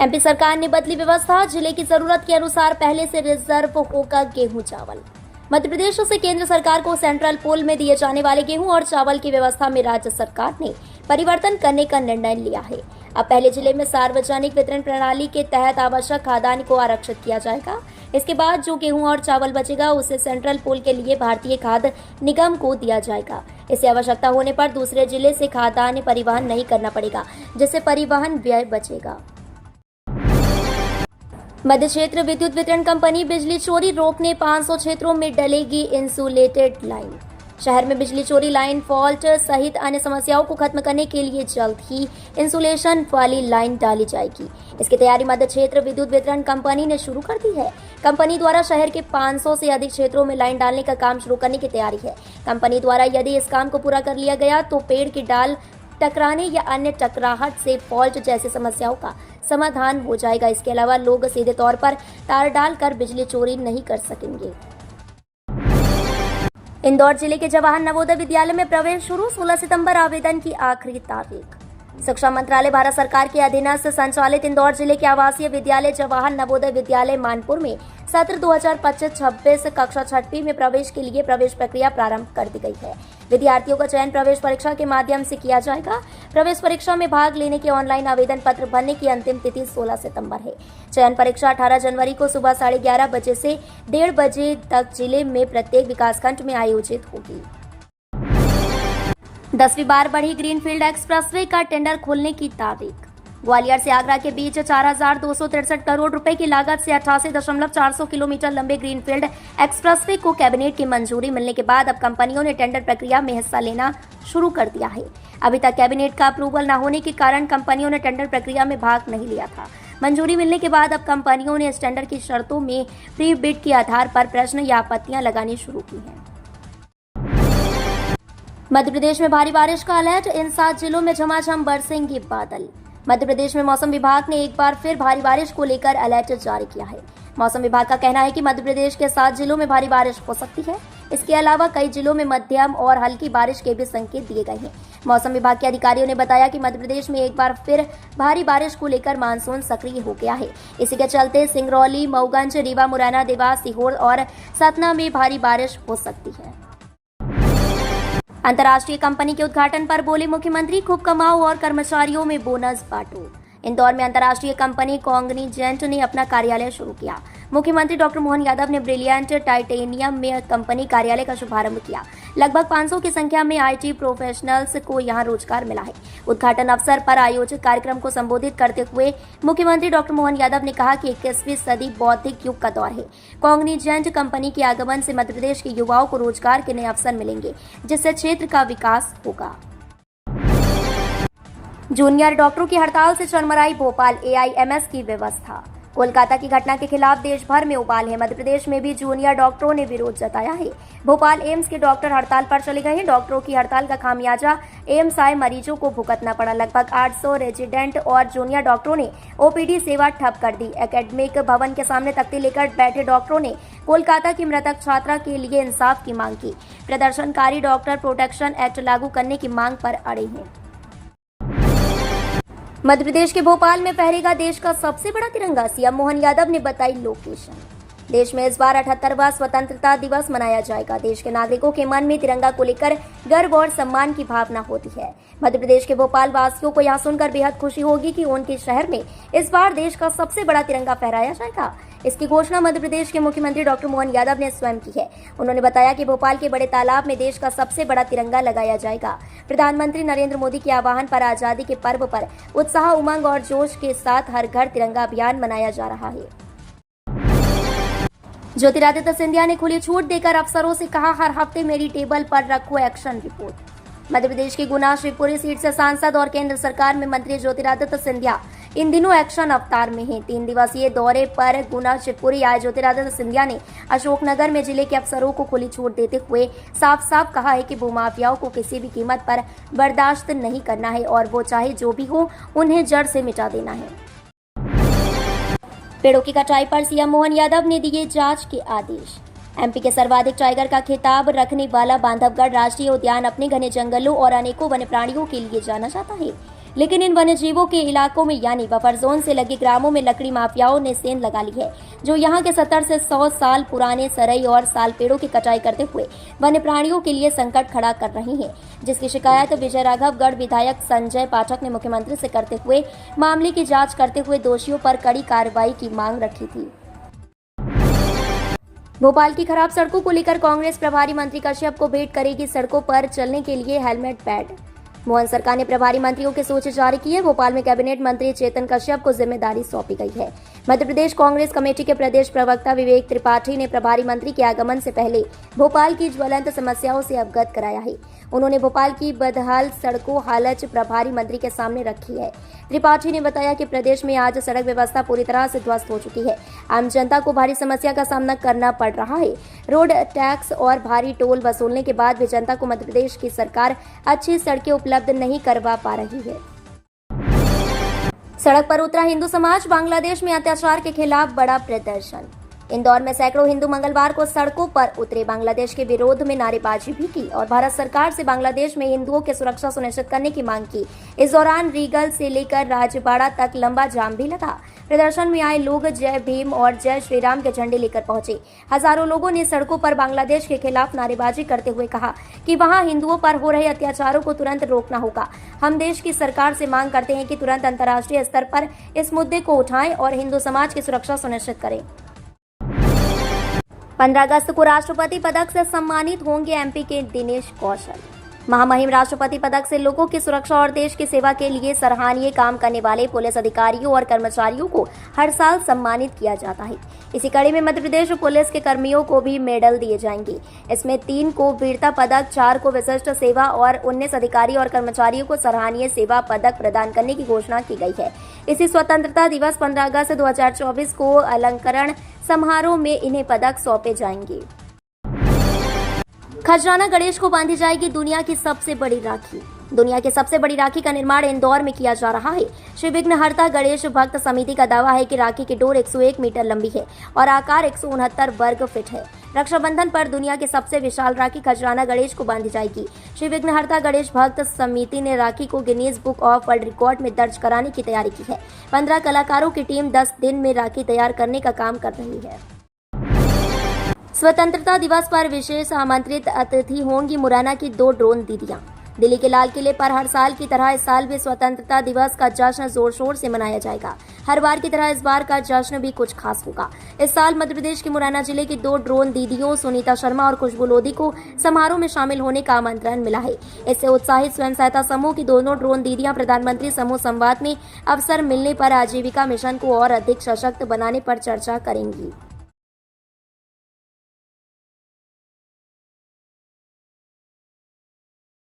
MP सरकार ने बदली व्यवस्था, जिले की जरूरत के अनुसार पहले से रिजर्व होगा गेहूं चावल। मध्य प्रदेश से केंद्र सरकार को सेंट्रल पूल में दिए जाने वाले गेहूं और चावल की व्यवस्था में राज्य सरकार ने परिवर्तन करने का निर्णय लिया है। अब पहले जिले में सार्वजनिक वितरण प्रणाली के तहत आवश्यक खाद्यान्न को आरक्षित किया जाएगा। इसके बाद जो गेहूं और चावल बचेगा उसे सेंट्रल पूल के लिए भारतीय खाद्य निगम को दिया जाएगा। इससे आवश्यकता होने पर दूसरे जिले से खाद्यान्न परिवहन नहीं करना पड़ेगा, जिससे परिवहन व्यय बचेगा। मध्य क्षेत्र विद्युत वितरण कंपनी बिजली चोरी रोकने 500 क्षेत्रों में डलेगी इंसुलेटेड लाइन। शहर में बिजली चोरी, लाइन फॉल्ट सहित अन्य समस्याओं को खत्म करने के लिए जल्द ही इंसुलेशन वाली लाइन डाली जाएगी। इसकी तैयारी मध्य क्षेत्र विद्युत वितरण कंपनी ने शुरू कर दी है। कंपनी द्वारा शहर के 500 से अधिक क्षेत्रों में लाइन डालने का काम शुरू करने की तैयारी है। कंपनी द्वारा यदि इस काम को पूरा कर लिया गया तो पेड़ की डाल टकराने या अन्य टकराहट से फॉल्ट जैसी समस्याओं का समाधान हो जाएगा। इसके अलावा लोग सीधे तौर पर तार डालकर बिजली चोरी नहीं कर सकेंगे। इंदौर जिले के जवाहर नवोदय विद्यालय में प्रवेश शुरू, 16 सितंबर आवेदन की आखिरी तारीख। शिक्षा मंत्रालय भारत सरकार के अधीनस्थ संचालित इंदौर जिले के आवासीय विद्यालय जवाहर नवोदय विद्यालय मानपुर में सत्र 2025-26 कक्षा 6वीं में प्रवेश के लिए प्रवेश प्रक्रिया प्रारंभ कर दी गई है। विद्यार्थियों का चयन प्रवेश परीक्षा के माध्यम से किया जाएगा। प्रवेश परीक्षा में भाग लेने के ऑनलाइन आवेदन पत्र भरने की अंतिम तिथि 16 सितंबर है। चयन परीक्षा 18 जनवरी को सुबह 11:30 बजे से 1:30 बजे तक जिले में प्रत्येक विकासखंड में आयोजित होगी। 10वीं बार बढ़ी ग्रीनफील्ड एक्सप्रेसवे का टेंडर खोलने की तारीख। ग्वालियर से आगरा के बीच 4,263 करोड़ रुपए की लागत से 88.400 किलोमीटर लंबे ग्रीनफील्ड एक्सप्रेसवे को कैबिनेट की मंजूरी मिलने के बाद अब कंपनियों ने टेंडर प्रक्रिया में हिस्सा लेना शुरू कर दिया है। अभी तक कैबिनेट का अप्रूवल न होने के कारण कंपनियों ने टेंडर प्रक्रिया में भाग नहीं लिया था। मंजूरी मिलने के बाद अब कंपनियों ने इस टेंडर की शर्तों में प्री बिड के आधार पर प्रश्न या आपत्तियां लगानी शुरू की हैं। मध्य प्रदेश में भारी बारिश का अलर्ट, इन 7 जिलों में झमाझम बरसेंगे बादल। मध्य प्रदेश में मौसम विभाग ने एक बार फिर भारी बारिश को लेकर अलर्ट जारी किया है। मौसम विभाग का कहना है कि मध्य प्रदेश के 7 जिलों में भारी बारिश हो सकती है। इसके अलावा कई जिलों में मध्यम और हल्की बारिश के भी संकेत दिए गए हैं। मौसम विभाग के अधिकारियों ने बताया कि मध्य प्रदेश में एक बार फिर भारी बारिश को लेकर मानसून सक्रिय हो गया है। इसी के चलते सिंगरौली, मऊगंज, रीवा, मुरैना, देवास, सीहोर और सतना में भारी बारिश हो सकती है। अंतर्राष्ट्रीय कंपनी के उद्घाटन पर बोले मुख्यमंत्री, खूब कमाओ और कर्मचारियों में बोनस बांटो। इंदौर में अंतर्राष्ट्रीय कंपनी कॉन्ग्निजेंट ने अपना कार्यालय शुरू किया। मुख्यमंत्री डॉक्टर मोहन यादव ने ब्रिलियंट टाइटेनियम में कंपनी कार्यालय का शुभारंभ किया। लगभग 500 की संख्या में आईटी प्रोफेशनल्स को यहां रोजगार मिला है। उद्घाटन अवसर पर आयोजित कार्यक्रम को संबोधित करते हुए मुख्यमंत्री डॉक्टर मोहन यादव ने कहा कि 21वीं सदी बौद्धिक युग का दौर है। कॉन्ग्निजेंट कंपनी के आगमन से मध्य प्रदेश के युवाओं को रोजगार के नए अवसर मिलेंगे, जिससे क्षेत्र का विकास होगा। जूनियर डॉक्टरों की हड़ताल से चरमराई भोपाल एआईएमएस की व्यवस्था। कोलकाता की घटना के खिलाफ देश भर में उबाल है। मध्य प्रदेश में भी जूनियर डॉक्टरों ने विरोध जताया है। भोपाल एम्स के डॉक्टर हड़ताल पर चले गए हैं। डॉक्टरों की हड़ताल का खामियाजा एम्स आए मरीजों को भुगतना पड़ा। लगभग 800 रेजिडेंट और जूनियर डॉक्टरों ने ओपीडी सेवा ठप कर दी। एकेडमिक भवन के सामने तख्ती लेकर बैठे डॉक्टरों ने कोलकाता की मृतक छात्रा के लिए इंसाफ की मांग की। प्रदर्शनकारी डॉक्टर प्रोटेक्शन एक्ट लागू करने की मांग पर अड़े हैं। मध्य प्रदेश के भोपाल में फहरेगा देश का सबसे बड़ा तिरंगा, सीएम मोहन यादव ने बताई लोकेशन। देश में इस बार 78वां स्वतंत्रता दिवस मनाया जाएगा। देश के नागरिकों के मन में तिरंगा को लेकर गर्व और सम्मान की भावना होती है। मध्य प्रदेश के भोपाल वासियों को यह सुनकर बेहद खुशी होगी कि उनके शहर में इस बार देश का सबसे बड़ा तिरंगा फहराया जाएगा। इसकी घोषणा मध्य प्रदेश के मुख्यमंत्री डॉक्टर मोहन यादव ने स्वयं की है। उन्होंने बताया कि भोपाल के बड़े तालाब में देश का सबसे बड़ा तिरंगा लगाया जाएगा। प्रधानमंत्री नरेंद्र मोदी के आह्वान पर आजादी के पर्व पर उत्साह, उमंग और जोश के साथ हर घर तिरंगा अभियान मनाया जा रहा है। ज्योतिरादित्य सिंधिया ने खुली छूट देकर अफसरों से कहा, हर हफ्ते मेरी टेबल पर रखो एक्शन रिपोर्ट। मध्य प्रदेश की गुना शिवपुरी सीट से सांसद और केंद्र सरकार में मंत्री ज्योतिरादित्य सिंधिया इन दिनों एक्शन अवतार में हैं। 3 दिवसीय दौरे पर गुना शिवपुरी आए ज्योतिरादित्य सिंधिया ने अशोकनगर में जिले के अफसरों को खुली छूट देते हुए साफ साफ कहा है कि भूमाफियाओं को किसी भी कीमत पर बर्दाश्त नहीं करना है और वो चाहे जो भी हो उन्हें जड़ से मिटा देना है। पेड़ों की कटाई पर सीएम मोहन यादव ने दिए जांच के आदेश। एमपी के सर्वाधिक टाइगर का खिताब रखने वाला बांधवगढ़ राष्ट्रीय उद्यान अपने घने जंगलों और अनेकों वन्य प्राणियों के लिए जाना जाता है। लेकिन इन वन्यजीवों के इलाकों में यानी बफर जोन से लगे ग्रामों में लकड़ी माफियाओं ने सेंध लगा ली है, जो यहाँ के 70 से 100 साल पुराने सरई और साल पेड़ों की कटाई करते हुए वन्य प्राणियों के लिए संकट खड़ा कर रही है, जिसकी शिकायत विजय राघवगढ़ विधायक संजय पाठक ने मुख्यमंत्री से करते हुए मामले की जांच करते हुए दोषियों पर कड़ी कार्रवाई की मांग रखी थी। भोपाल की खराब सड़कों को लेकर कांग्रेस प्रभारी मंत्री कश्यप को भेंट करेगी सड़कों पर चलने के लिए हेलमेट पैड। मोहन सरकार ने प्रभारी मंत्रियों की सूची जारी की है। भोपाल में कैबिनेट मंत्री चेतन कश्यप को जिम्मेदारी सौंपी गई है। मध्य प्रदेश कांग्रेस कमेटी के प्रदेश प्रवक्ता विवेक त्रिपाठी ने प्रभारी मंत्री के आगमन से पहले भोपाल की ज्वलंत समस्याओं से अवगत कराया है। उन्होंने भोपाल की बदहाल सड़कों हालत प्रभारी मंत्री के सामने रखी है। त्रिपाठी ने बताया कि प्रदेश में आज सड़क व्यवस्था पूरी तरह से ध्वस्त हो चुकी है। आम जनता को भारी समस्या का सामना करना पड़ रहा है। रोड टैक्स और भारी टोल वसूलने के बाद भी जनता को मध्य प्रदेश की सरकार अच्छी सड़कें उपलब्ध नहीं करवा पा रही है। सड़क पर उतरा हिंदू समाज, बांग्लादेश में अत्याचार के खिलाफ बड़ा प्रदर्शन। इंदौर में सैकड़ों हिंदू मंगलवार को सड़कों पर उतरे, बांग्लादेश के विरोध में नारेबाजी भी की और भारत सरकार से बांग्लादेश में हिंदुओं की सुरक्षा सुनिश्चित करने की मांग की। इस दौरान रीगल से लेकर राजबाड़ा तक लंबा जाम भी लगा। प्रदर्शन में आए लोग जय भीम और जय श्री राम के झंडे लेकर पहुंचे। हजारों लोगों ने सड़कों पर बांग्लादेश के खिलाफ नारेबाजी करते हुए कहा कि वहां हिंदुओं पर हो रहे अत्याचारों को तुरंत रोकना होगा। हम देश की सरकार से मांग करते हैं कि तुरंत अंतर्राष्ट्रीय स्तर पर इस मुद्दे को उठाएं और हिंदू समाज की सुरक्षा सुनिश्चित करें। 15 अगस्त को राष्ट्रपति पदक से सम्मानित होंगे एमपी के दिनेश कौशल। महामहिम राष्ट्रपति पदक से लोगों की सुरक्षा और देश की सेवा के लिए सराहनीय काम करने वाले पुलिस अधिकारियों और कर्मचारियों को हर साल सम्मानित किया जाता है। इसी कड़ी में मध्य प्रदेश पुलिस के कर्मियों को भी मेडल दिए जाएंगे। इसमें 3 को वीरता पदक, 4 को विशिष्ट सेवा और 19 अधिकारी और कर्मचारियों को सराहनीय सेवा पदक प्रदान करने की घोषणा की गई है। इसी स्वतंत्रता दिवस 15 अगस्त 2024 को अलंकरण समारोह में इन्हें पदक सौंपे जाएंगे। खजराना गणेश को बांधी जाएगी दुनिया की सबसे बड़ी राखी। दुनिया की सबसे बड़ी राखी का निर्माण इंदौर में किया जा रहा है। श्री विघ्नहर्ता गणेश भक्त समिति का दावा है कि राखी की डोर 101 मीटर लंबी है और आकार 169 वर्ग फीट है। रक्षाबंधन पर दुनिया की सबसे विशाल राखी खजराना गणेश को बांधी जाएगी। श्री विघ्नहर्ता गणेश भक्त समिति ने राखी को Guinness book of world record में दर्ज कराने की तैयारी की है। 15 कलाकारों की टीम 10 दिन में राखी तैयार करने का काम कर रही है। स्वतंत्रता दिवस पर विशेष आमंत्रित अतिथि होंगी मुरैना की 2 ड्रोन दीदियां। दिल्ली के लाल किले पर हर साल की तरह इस साल भी स्वतंत्रता दिवस का जश्न जोर शोर से मनाया जाएगा। हर बार की तरह इस बार का जश्न भी कुछ खास होगा। इस साल मध्य प्रदेश के मुरैना जिले की 2 ड्रोन दीदियों सुनीता शर्मा और खुशबू लोधी को समारोह में शामिल होने का आमंत्रण मिला है। इससे उत्साहित स्वयं सहायता समूह की दोनों ड्रोन दीदियां प्रधानमंत्री समूह संवाद में अवसर मिलने पर आजीविका मिशन को और अधिक सशक्त बनाने पर चर्चा करेंगी।